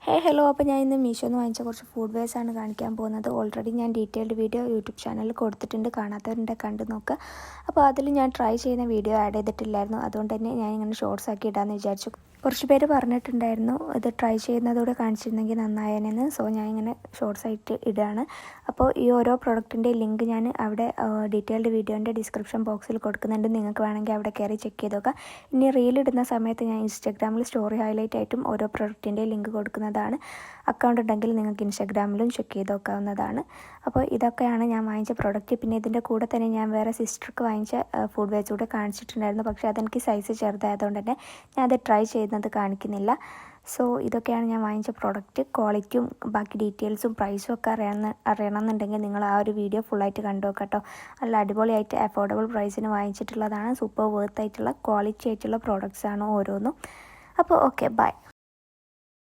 Hello, അപ്പോൾ ഞാൻ ഇന്ന് മീഷോന്ന് വാങ്ങിച്ച കുറച്ച് ഫുഡ് വെയർസ് ആണ് കാണിക്കാൻ പോകുന്നത്. ഓൾറെഡി ഞാൻ ഡീറ്റെയിൽഡ് വീഡിയോ യൂട്യൂബ് ചാനലിൽ കൊടുത്തിട്ടുണ്ട്, കാണാത്തവരുണ്ട് കണ്ടു നോക്കുക. അപ്പോൾ അതിൽ ഞാൻ ട്രൈ ചെയ്യുന്ന വീഡിയോ ആഡ് ചെയ്തിട്ടില്ലായിരുന്നു, അതുകൊണ്ട് തന്നെ ഞാൻ ഇങ്ങനെ ഷോർട്സ് ആക്കി ഇടാമെന്ന് വിചാരിച്ചു. കുറച്ച് പേര് പറഞ്ഞിട്ടുണ്ടായിരുന്നു ഇത് ട്രൈ ചെയ്യുന്നതോടെ കാണിച്ചിരുന്നെങ്കിൽ നന്നായേനെന്ന്. സോ ഞാൻ ഇങ്ങനെ ഷോർട്സ് ആയിട്ട് ഇടുകയാണ്. അപ്പോൾ ഈ ഓരോ പ്രൊഡക്റ്റിൻ്റെ ലിങ്ക് ഞാൻ അവിടെ ഡീറ്റെയിൽഡ് വീഡിയോൻ്റെ ഡിസ്ക്രിപ്ഷൻ ബോക്സിൽ കൊടുക്കുന്നുണ്ട്. നിങ്ങൾക്ക് വേണമെങ്കിൽ അവിടെ കയറി ചെക്ക് ചെയ്ത് നോക്കാം. ഇനി റീൽ ഇടുന്ന സമയത്ത് ഞാൻ ഇൻസ്റ്റാഗ്രാമിൽ സ്റ്റോറി ഹൈലൈറ്റ് ആയിട്ടും ഓരോ പ്രൊഡക്റ്റിൻ്റെ ലിങ്ക് കൊടുക്കുന്നതാണ്. അക്കൗണ്ട് ഉണ്ടെങ്കിൽ നിങ്ങൾക്ക് ഇൻസ്റ്റാഗ്രാമിലും ചെക്ക് ചെയ്ത് നോക്കാവുന്നതാണ്. അപ്പോൾ ഇതൊക്കെയാണ് ഞാൻ വാങ്ങിച്ച പ്രൊഡക്റ്റ്. പിന്നെ ഇതിൻ്റെ കൂടെ തന്നെ ഞാൻ വേറെ സിസ്റ്റർക്ക് വാങ്ങിച്ച ഫുഡ് വെയർസ് കൂടെ കാണിച്ചിട്ടുണ്ടായിരുന്നു. പക്ഷേ അതെനിക്ക് സൈസ് ചെറുതായതുകൊണ്ട് തന്നെ ഞാൻ അത് ട്രൈ ചെയ്യുന്നത് കാണിക്കുന്നില്ല. സോ ഇതൊക്കെയാണ് ഞാൻ വാങ്ങിച്ച പ്രൊഡക്റ്റ്. ക്വാളിറ്റിയും ബാക്കി ഡീറ്റെയിൽസും പ്രൈസും ഒക്കെ അറിയണമെന്നുണ്ടെങ്കിൽ നിങ്ങൾ ആ ഒരു വീഡിയോ ഫുള്ളായിട്ട് കണ്ടു നോക്കാം കേട്ടോ. നല്ല അടിപൊളിയായിട്ട് അഫോർഡബിൾ പ്രൈസിന് വാങ്ങിച്ചിട്ടുള്ളതാണ്. സൂപ്പർ വർത്ത് ആയിട്ടുള്ള ക്വാളിറ്റി ആയിട്ടുള്ള പ്രോഡക്റ്റ്സ് ആണ് ഓരോന്നും. അപ്പോൾ ഓക്കെ, ബൈ.